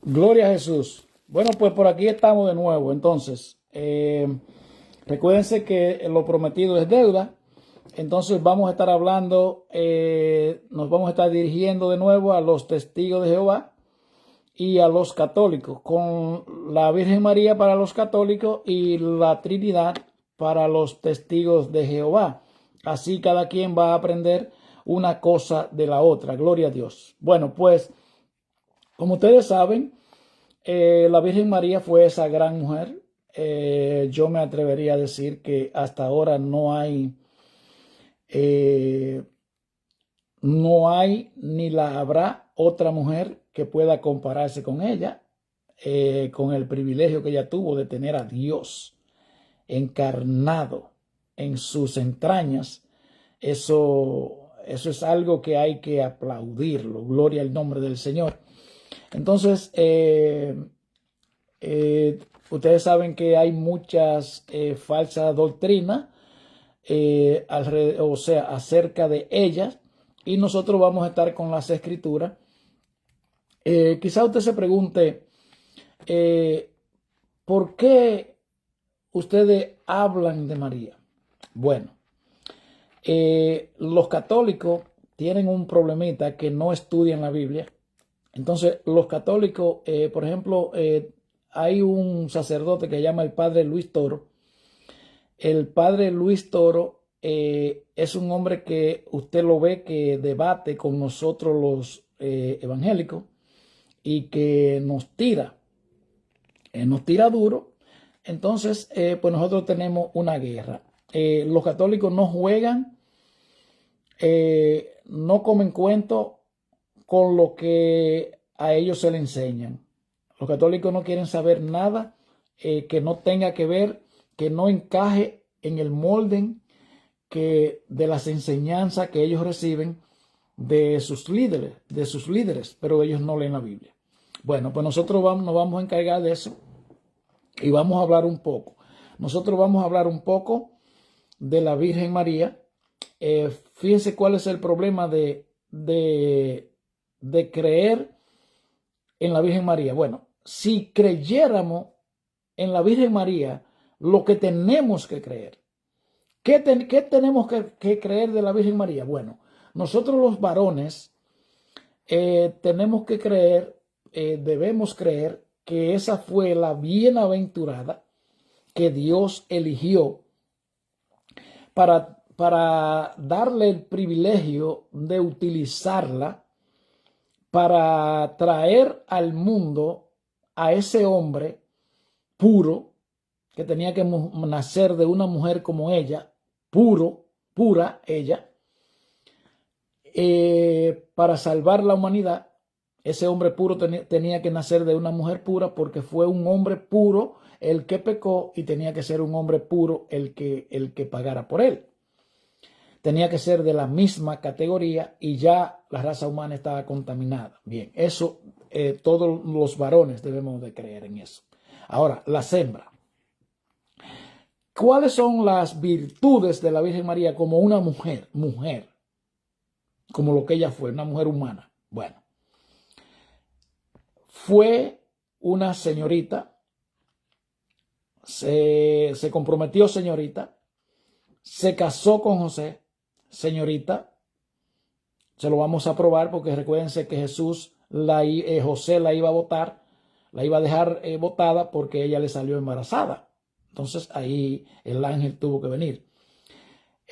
Gloria a Jesús. Bueno, pues por aquí estamos de nuevo. Entonces, recuérdense que lo prometido es deuda. Entonces vamos a estar hablando, nos vamos a estar dirigiendo de nuevo a los testigos de Jehová y a los católicos, con la Virgen María para los católicos y la Trinidad para los testigos de Jehová. Así cada quien va a aprender una cosa de la otra. Gloria a Dios. Bueno, pues como ustedes saben, la Virgen María fue esa gran mujer. Yo me atrevería a decir que hasta ahora eh, no hay ni la habrá otra mujer que pueda compararse con ella, con el privilegio que ella tuvo de tener a Dios encarnado en sus entrañas. Eso es algo que hay que aplaudirlo. Gloria al nombre del Señor. Entonces, ustedes saben que hay muchas falsas doctrinas, o sea, acerca de ellas, y nosotros vamos a estar con las escrituras. Quizá usted se pregunte, eh, ¿por qué ustedes hablan de María? Bueno, los católicos tienen un problemita que no estudian la Biblia. Entonces, los católicos, por ejemplo, hay un sacerdote que se llama el padre Luis Toro. El padre Luis Toro es un hombre que usted lo ve que debate con nosotros los evangélicos y que nos tira duro. Entonces, pues nosotros tenemos una guerra. Los católicos no juegan, no comen cuento con lo que a ellos se le enseñan. Los católicos no quieren saber nada que no tenga que ver, que no encaje en el molde de las enseñanzas que ellos reciben de sus líderes, pero ellos no leen la Biblia. Bueno, pues nosotros nos vamos a encargar de eso y vamos a hablar un poco. Nosotros vamos a hablar un poco de la Virgen María. Fíjense cuál es el problema de creer en la Virgen María. Bueno, si creyéramos en la Virgen María, lo que tenemos que creer. ¿Qué tenemos que creer de la Virgen María? Bueno, nosotros los varones tenemos que creer, debemos creer que esa fue la bienaventurada que Dios eligió para darle el privilegio de utilizarla para traer al mundo a ese hombre puro que tenía que nacer de una mujer como ella, pura ella, para salvar la humanidad. Ese hombre puro tenía que nacer de una mujer pura porque fue un hombre puro el que pecó y tenía que ser un hombre puro el que pagara por él. Tenía que ser de la misma categoría y ya la raza humana estaba contaminada. Bien, eso todos los varones debemos de creer en eso. Ahora, las hembras. ¿Cuáles son las virtudes de la Virgen María como una mujer, como lo que ella fue, una mujer humana? Bueno, fue una señorita, se comprometió señorita, se casó con José, señorita. Se lo vamos a probar porque recuérdense que José la iba a botar, la iba a dejar botada porque ella le salió embarazada. Entonces ahí el ángel tuvo que venir.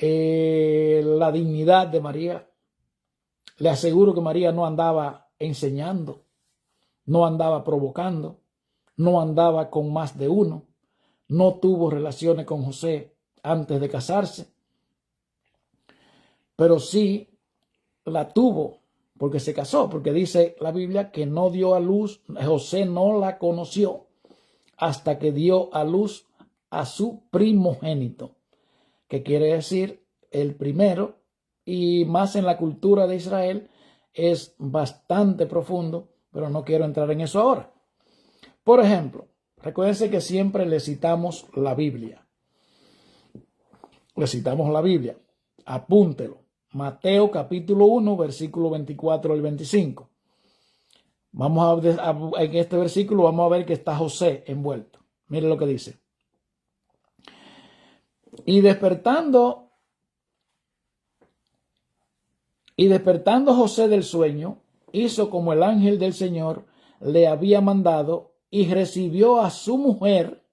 La dignidad de María. Le aseguro que María no andaba enseñando, no andaba provocando, no andaba con más de uno, no tuvo relaciones con José antes de casarse, pero sí la tuvo porque se casó, porque dice la Biblia que no dio a luz, José no la conoció hasta que dio a luz a su primogénito, que quiere decir el primero, y más en la cultura de Israel es bastante profundo, pero no quiero entrar en eso ahora. Por ejemplo, recuérdense que siempre le citamos la Biblia. Le citamos la Biblia. Apúntelo. Mateo capítulo 1, versículo 24 al 25. En este versículo vamos a ver que está José envuelto. Mire lo que dice. Y despertando José del sueño, hizo como el ángel del Señor le había mandado y recibió a su mujer,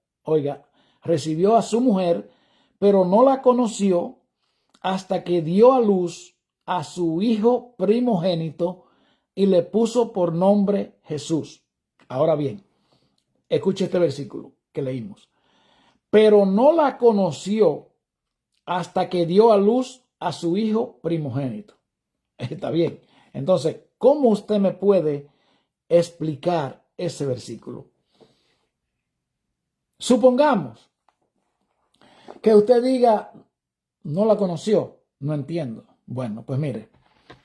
pero no la conoció hasta que dio a luz a su hijo primogénito y le puso por nombre Jesús. Ahora bien, escuche este versículo que leímos. Pero no la conoció hasta que dio a luz a su hijo primogénito. Está bien. Entonces, ¿cómo usted me puede explicar ese versículo? Supongamos que usted diga, no la conoció, no entiendo. Bueno, pues mire,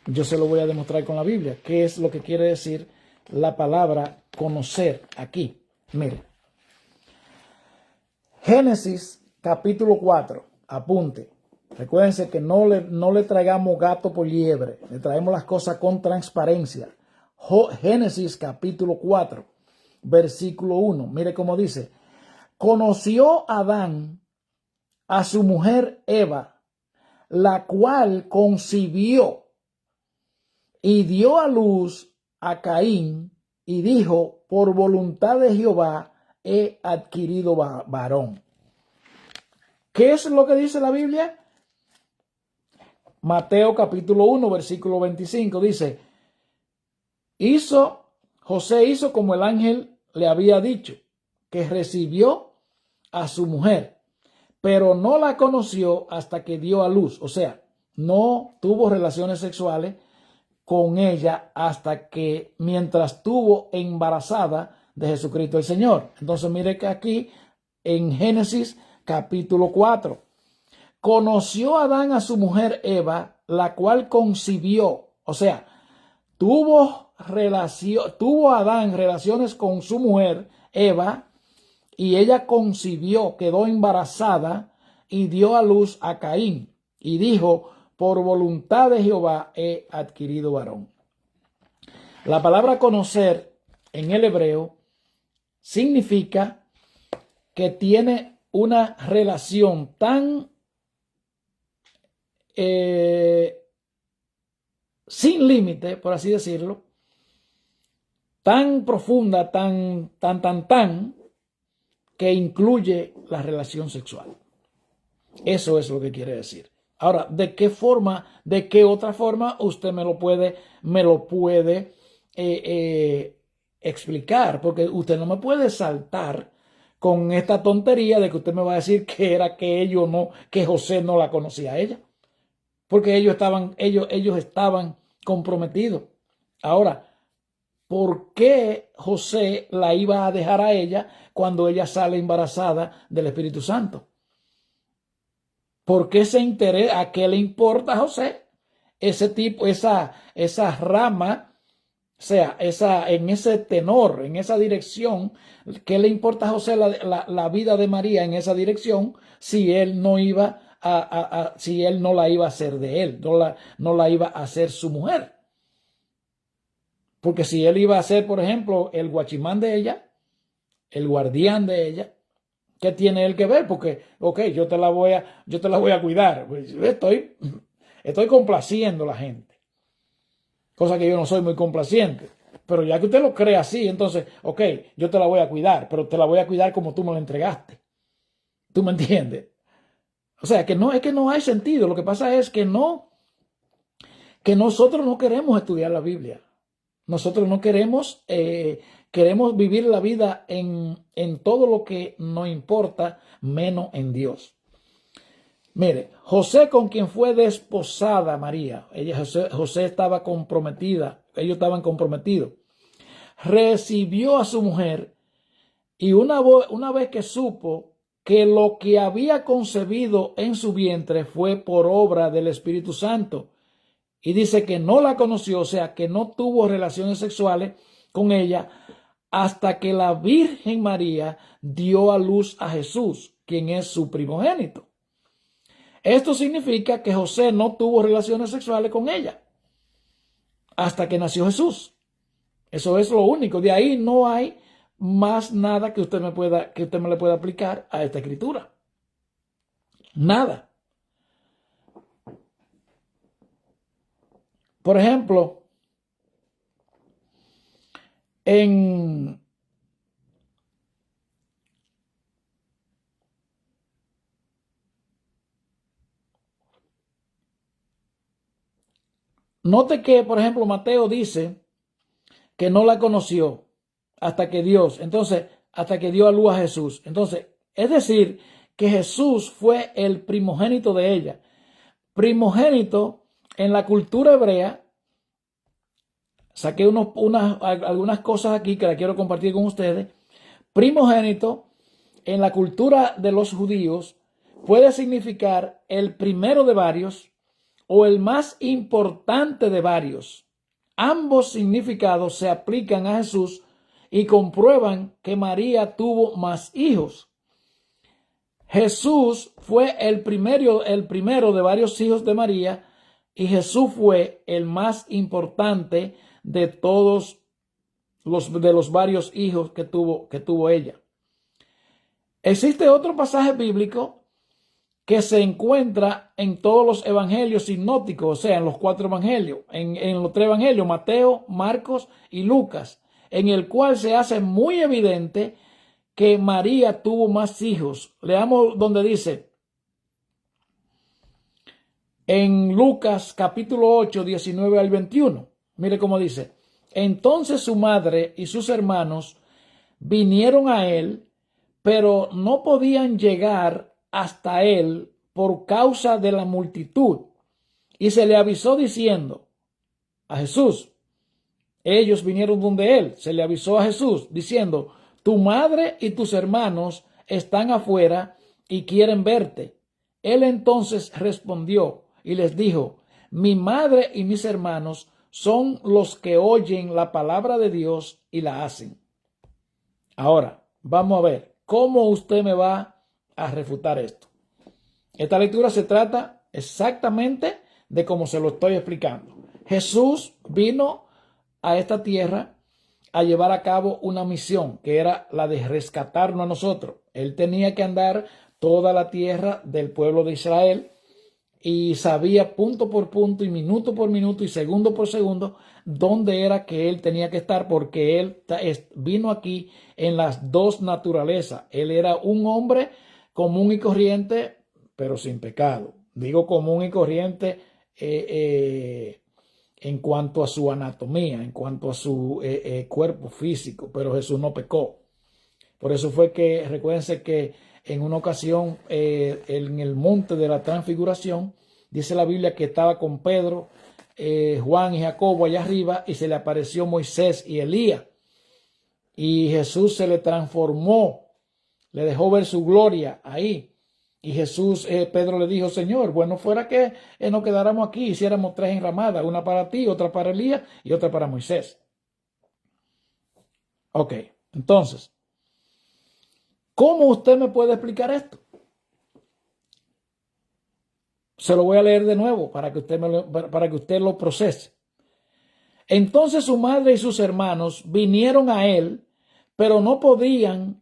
yo se lo voy a demostrar con la Biblia. ¿Qué es lo que quiere decir la palabra conocer aquí? Mire, Génesis capítulo 4, apunte. Recuérdense que no le traigamos gato por liebre, le traemos las cosas con transparencia. Génesis capítulo 4, versículo 1. Mire cómo dice, conoció Adán a su mujer Eva, la cual concibió y dio a luz a Caín y dijo, por voluntad de Jehová he adquirido varón. ¿Qué es lo que dice la Biblia? Mateo capítulo 1, versículo 25 dice, José hizo como el ángel le había dicho, que recibió a su mujer, pero no la conoció hasta que dio a luz. O sea, no tuvo relaciones sexuales con ella hasta que mientras estuvo embarazada de Jesucristo el Señor. Entonces mire que aquí en Génesis capítulo 4, conoció Adán a su mujer Eva, la cual concibió. O sea, tuvo Adán relaciones con su mujer Eva y ella concibió, quedó embarazada y dio a luz a Caín y dijo, por voluntad de Jehová he adquirido varón. La palabra conocer en el hebreo significa que tiene una relación tan sin límite, por así decirlo, tan profunda, tan, que incluye la relación sexual. Eso es lo que quiere decir. Ahora, ¿de qué otra forma usted me lo puede explicar? Porque usted no me puede saltar con esta tontería de que usted me va a decir que José no la conocía a ella. Porque ellos estaban comprometidos. Ahora, ¿por qué José la iba a dejar a ella cuando ella sale embarazada del Espíritu Santo? ¿Por qué se interesa? ¿A qué le importa a José? Esa rama, o sea, en ese tenor, en esa dirección, ¿qué le importa a José la vida de María en esa dirección si él no iba si él no la iba a hacer de él, no la iba a hacer su mujer? Porque si él iba a ser, por ejemplo, el guachimán de ella, el guardián de ella, ¿qué tiene él que ver? Porque, ok, yo te la voy a cuidar. Pues, estoy complaciendo a la gente. Cosa que yo no soy muy complaciente. Pero ya que usted lo cree así, entonces, ok, yo te la voy a cuidar, pero te la voy a cuidar como tú me la entregaste. ¿Tú me entiendes? O sea, que no hay sentido. Lo que pasa es que nosotros no queremos estudiar la Biblia. Nosotros no queremos vivir la vida en todo lo que nos importa, menos en Dios. Mire, José, con quien fue desposada María, José estaba comprometida, ellos estaban comprometidos, recibió a su mujer y una vez que supo que lo que había concebido en su vientre fue por obra del Espíritu Santo, y dice que no la conoció, o sea, que no tuvo relaciones sexuales con ella hasta que la Virgen María dio a luz a Jesús, quien es su primogénito. Esto significa que José no tuvo relaciones sexuales con ella hasta que nació Jesús. Eso es lo único. De ahí no hay más nada que usted me le pueda aplicar a esta escritura. Nada. Por ejemplo, en note que, por ejemplo, Mateo dice que no la conoció hasta que dio a luz a Jesús. Entonces, es decir, que Jesús fue el primogénito de ella. Primogénito en la cultura hebrea, saqué algunas cosas aquí que la quiero compartir con ustedes. Primogénito en la cultura de los judíos puede significar el primero de varios o el más importante de varios. Ambos significados se aplican a Jesús y comprueban que María tuvo más hijos. Jesús fue el primero de varios hijos de María y Jesús fue el más importante de todos los varios hijos que tuvo ella. Existe otro pasaje bíblico que se encuentra en todos los evangelios sinópticos, o sea, en los 4 evangelios, en los 3 evangelios, Mateo, Marcos y Lucas, en el cual se hace muy evidente que María tuvo más hijos. Leamos donde dice, en Lucas capítulo 8, 19 al 21. Mire cómo dice, entonces su madre y sus hermanos vinieron a él, pero no podían llegar hasta él por causa de la multitud. Y se le avisó diciendo a Jesús, ellos vinieron donde él, se le avisó a Jesús diciendo, tu madre y tus hermanos están afuera y quieren verte. Él entonces respondió y les dijo, mi madre y mis hermanos son los que oyen la palabra de Dios y la hacen. Ahora, vamos a ver cómo usted me va a refutar esto. Esta lectura se trata exactamente de cómo se lo estoy explicando. Jesús vino a esta tierra a llevar a cabo una misión que era la de rescatarnos a nosotros. Él tenía que andar toda la tierra del pueblo de Israel y sabía punto por punto y minuto por minuto y segundo por segundo dónde era que él tenía que estar, porque él vino aquí en las dos naturalezas. Él era un hombre común y corriente, pero sin pecado. Digo común y corriente en cuanto a su anatomía, en cuanto a su cuerpo físico, pero Jesús no pecó. Por eso fue que, recuérdense que en una ocasión en el monte de la transfiguración, dice la Biblia que estaba con Pedro, Juan y Jacobo allá arriba, y se le apareció Moisés y Elías. Y Jesús se le transformó, le dejó ver su gloria ahí. Y Pedro le dijo, Señor, bueno fuera que nos quedáramos aquí, hiciéramos 3 enramadas, una para ti, otra para Elías y otra para Moisés. Ok, entonces, ¿cómo usted me puede explicar esto? Se lo voy a leer de nuevo para que usted lo procese. Entonces su madre y sus hermanos vinieron a él, pero no podían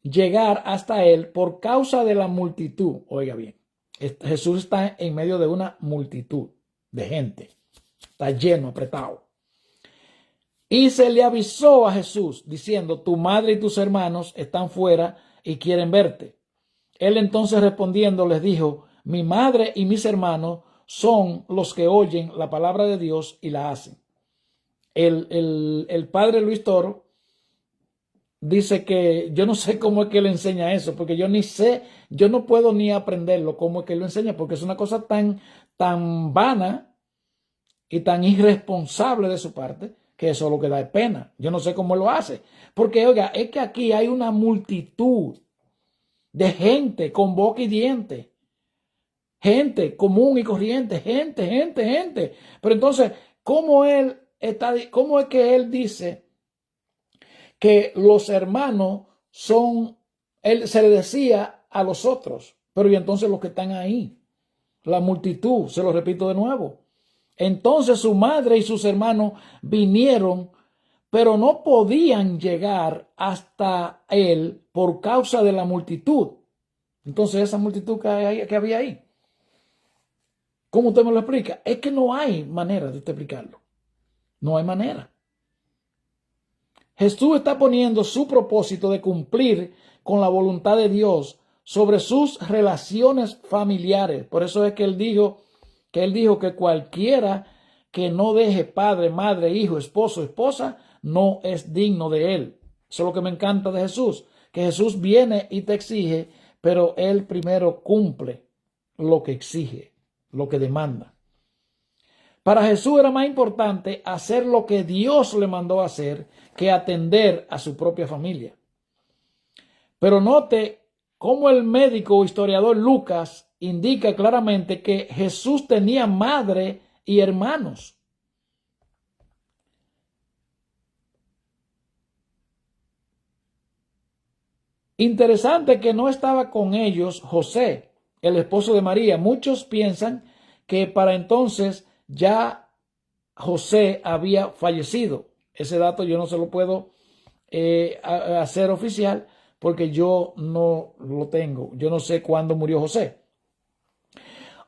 llegar hasta él por causa de la multitud. Oiga bien, Jesús está en medio de una multitud de gente. Está lleno, apretado. Y se le avisó a Jesús diciendo, tu madre y tus hermanos están fuera y quieren verte. Él entonces respondiendo les dijo, mi madre y mis hermanos son los que oyen la palabra de Dios y la hacen. El padre Luis Toro dice que yo no sé cómo es que le enseña eso, porque yo no puedo ni aprenderlo cómo es que lo enseña, porque es una cosa tan vana y tan irresponsable de su parte, que eso lo que da es pena. Yo no sé cómo lo hace, porque oiga, es que aquí hay una multitud de gente con boca y diente, gente común y corriente, gente. Pero entonces, ¿cómo es que él dice que los hermanos él se le decía a los otros, pero y entonces los que están ahí, la multitud, se lo repito de nuevo. Entonces su madre y sus hermanos vinieron, pero no podían llegar hasta él por causa de la multitud. Entonces, esa multitud que había ahí, ¿cómo usted me lo explica? Es que no hay manera de explicarlo. No hay manera. Jesús está poniendo su propósito de cumplir con la voluntad de Dios sobre sus relaciones familiares. Por eso es que él dijo que cualquiera que no deje padre, madre, hijo, esposo, esposa, no es digno de él. Eso es lo que me encanta de Jesús, que Jesús viene y te exige, pero él primero cumple lo que exige, lo que demanda. Para Jesús era más importante hacer lo que Dios le mandó a hacer que atender a su propia familia. Pero note cómo el médico o historiador Lucas indica claramente que Jesús tenía madre y hermanos. Interesante que no estaba con ellos José, el esposo de María. Muchos piensan que para entonces ya José había fallecido. Ese dato yo no se lo puedo hacer oficial porque yo no lo tengo. Yo no sé cuándo murió José.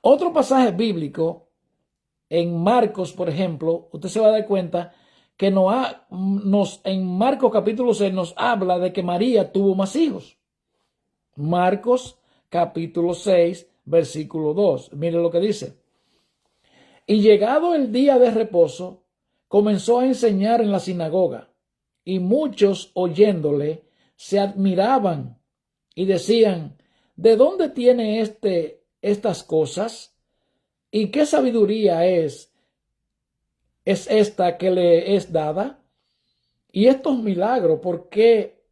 Otro pasaje bíblico en Marcos, por ejemplo, usted se va a dar cuenta que en Marcos capítulo 6 nos habla de que María tuvo más hijos. Marcos capítulo 6, versículo 2. Mire lo que dice. Y llegado el día de reposo, comenzó a enseñar en la sinagoga, y muchos oyéndole se admiraban y decían, ¿de dónde tiene estas cosas? ¿Y qué sabiduría es esta que le es dada? Y estos milagros, ¿por qué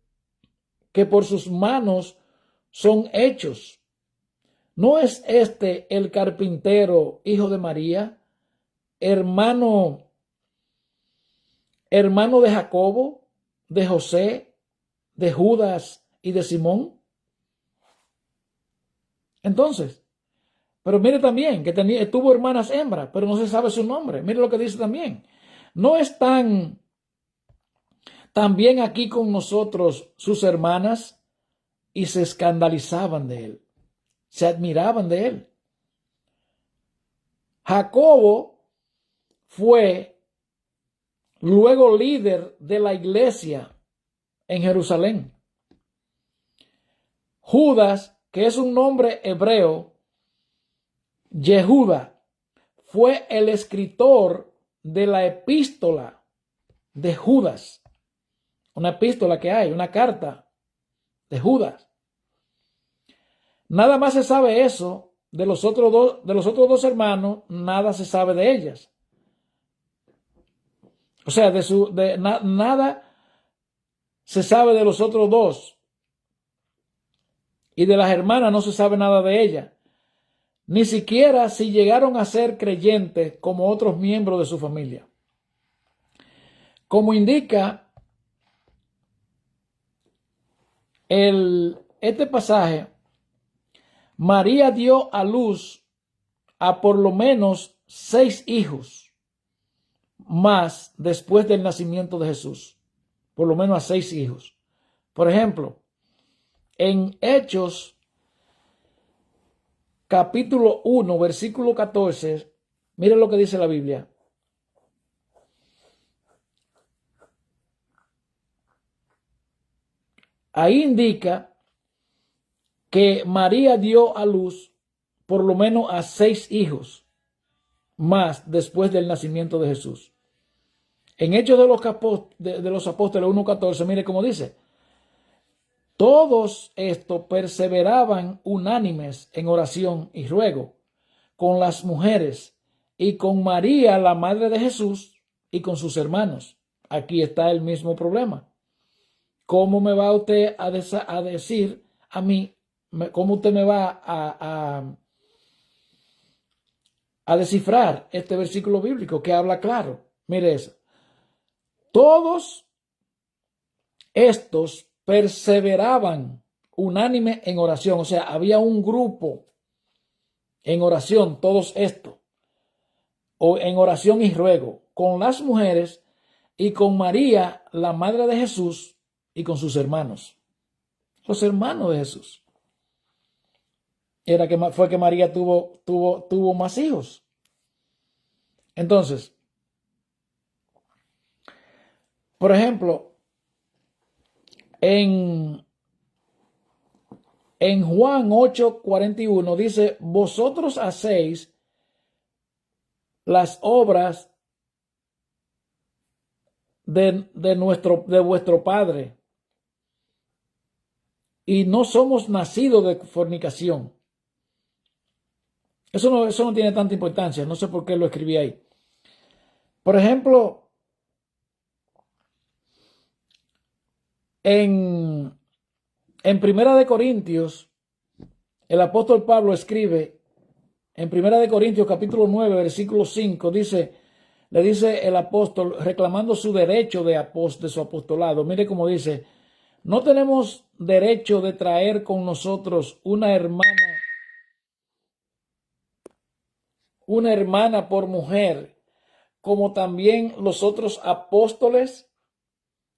que por sus manos son hechos? ¿No es este el carpintero, hijo de María, hermano de Jacobo, de José, de Judas y de Simón? Entonces, pero mire también que tuvo hermanas hembras, pero no se sabe su nombre. Mire lo que dice también. No están también aquí con nosotros sus hermanas, y se escandalizaban de él, se admiraban de él. Jacobo fue luego líder de la iglesia en Jerusalén. Judas, que es un nombre hebreo, Yehuda, fue el escritor de la epístola de Judas. Una epístola que hay, una carta de Judas. Nada más se sabe eso de los otros dos hermanos, nada se sabe de ellas. O sea, nada se sabe de los otros dos. Y de las hermanas no se sabe nada de ellas. Ni siquiera si llegaron a ser creyentes como otros miembros de su familia. Como indica este pasaje, María dio a luz a por lo menos 6 hijos más después del nacimiento de Jesús. Por lo menos a 6 hijos. Por ejemplo, en Hechos capítulo 1, versículo 14, miren lo que dice la Biblia. Ahí indica que María dio a luz por lo menos a 6 hijos más después del nacimiento de Jesús. En Hechos de los Apóstoles 1:14, mire cómo dice. Todos estos perseveraban unánimes en oración y ruego con las mujeres y con María, la madre de Jesús, y con sus hermanos. Aquí está el mismo problema. ¿Cómo me va usted a decir a mí? ¿Cómo usted me va a descifrar este versículo bíblico que habla claro? Mire eso. Todos estos perseveraban unánime en oración. O sea, había un grupo en oración, todos estos, o en oración y ruego, con las mujeres y con María, la madre de Jesús, y con sus hermanos. Los hermanos de Jesús. Fue que María tuvo más hijos. Entonces, por ejemplo, en Juan 8:41 dice, vosotros hacéis las obras de vuestro Padre, y no somos nacidos de fornicación. Eso no tiene tanta importancia, no sé por qué lo escribí ahí. Por ejemplo, en Primera de Corintios, el apóstol Pablo escribe, en Primera de Corintios capítulo 9, versículo 5, le dice el apóstol, reclamando su derecho de su apostolado. Mire cómo dice, no tenemos derecho de traer con nosotros una hermana por mujer, como también los otros apóstoles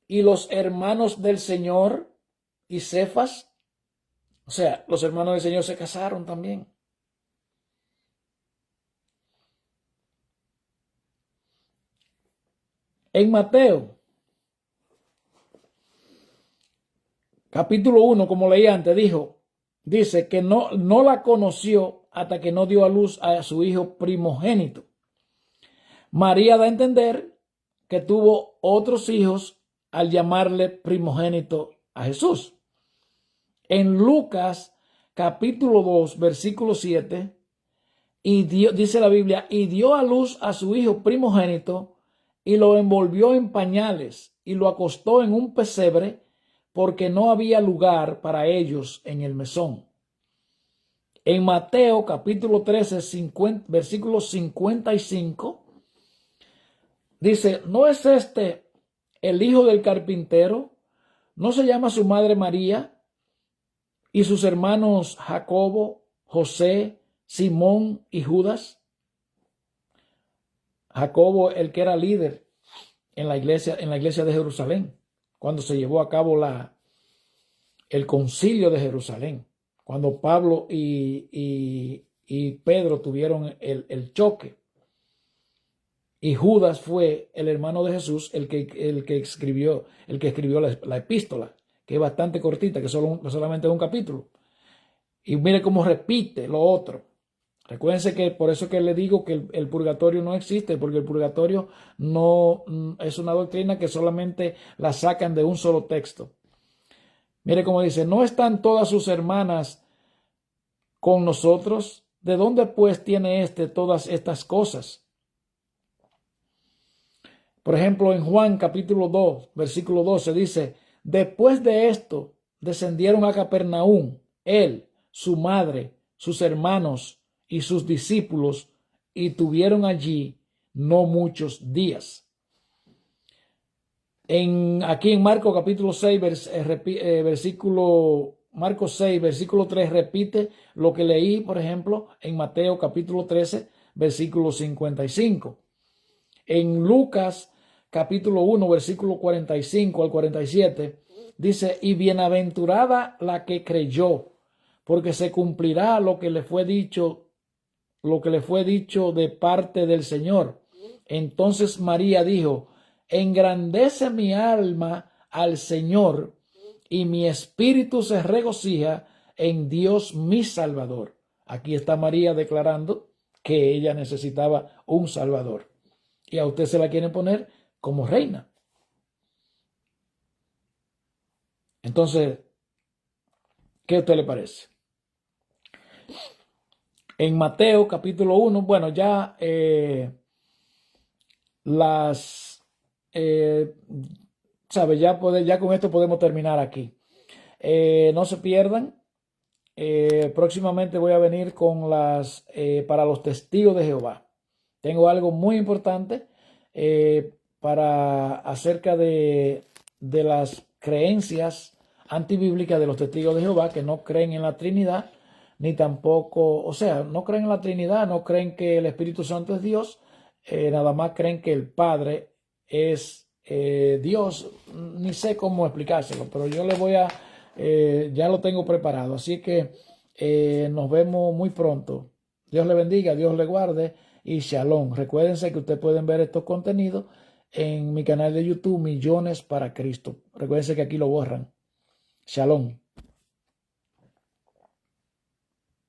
y los hermanos del Señor y Cefas. O sea, los hermanos del Señor se casaron también. En Mateo, capítulo 1, como leí antes, dice que no la conoció hasta que no dio a luz a su hijo primogénito. María da a entender que tuvo otros hijos al llamarle primogénito a Jesús. En Lucas capítulo 2, versículo 7, dice la Biblia, y dio a luz a su hijo primogénito y lo envolvió en pañales y lo acostó en un pesebre porque no había lugar para ellos en el mesón. En Mateo capítulo 13, versículo 55, dice, ¿no es este el hijo del carpintero? ¿No se llama su madre María y sus hermanos Jacobo, José, Simón y Judas? Jacobo, el que era líder en la iglesia de Jerusalén, cuando se llevó a cabo el concilio de Jerusalén, cuando Pablo y Pedro tuvieron el choque. Y Judas fue el hermano de Jesús, el que escribió la epístola, que es bastante cortita, que solamente es un capítulo. Y mire cómo repite lo otro. Recuérdense que por eso que le digo que el purgatorio no existe, porque el purgatorio no es una doctrina que solamente la sacan de un solo texto. Mire cómo dice, ¿no están todas sus hermanas con nosotros? ¿De dónde pues tiene todas estas cosas? Por ejemplo, en Juan capítulo 2, versículo 12 dice, después de esto descendieron a Capernaum, él, su madre, sus hermanos y sus discípulos, y tuvieron allí no muchos días. Aquí en Marcos capítulo 6, Marcos 6, versículo 3 repite lo que leí, por ejemplo, en Mateo capítulo 13, versículo 55. En Lucas capítulo 1, versículo 45 al 47, dice, y bienaventurada la que creyó, porque se cumplirá lo que le fue dicho de parte del Señor. Entonces María dijo, engrandece mi alma al Señor, y mi espíritu se regocija en Dios mi Salvador. Aquí está María declarando que ella necesitaba un Salvador. Y a usted se la quieren poner como reina. Entonces, ¿qué a usted le parece? En Mateo capítulo 1, bueno, ya ya con esto podemos terminar aquí. No se pierdan. Próximamente voy a venir con para los testigos de Jehová. Tengo algo muy importante acerca de las creencias antibíblicas de los testigos de Jehová, que no creen en la Trinidad, ni tampoco, o sea, no creen en la Trinidad, no creen que el Espíritu Santo es Dios, nada más creen que el Padre es Dios, ni sé cómo explicárselo, pero yo le voy a, ya lo tengo preparado. Así que nos vemos muy pronto. Dios le bendiga, Dios le guarde y shalom. Recuérdense que ustedes pueden ver estos contenidos en mi canal de YouTube, Millones para Cristo. Recuérdense que aquí lo borran. Shalom.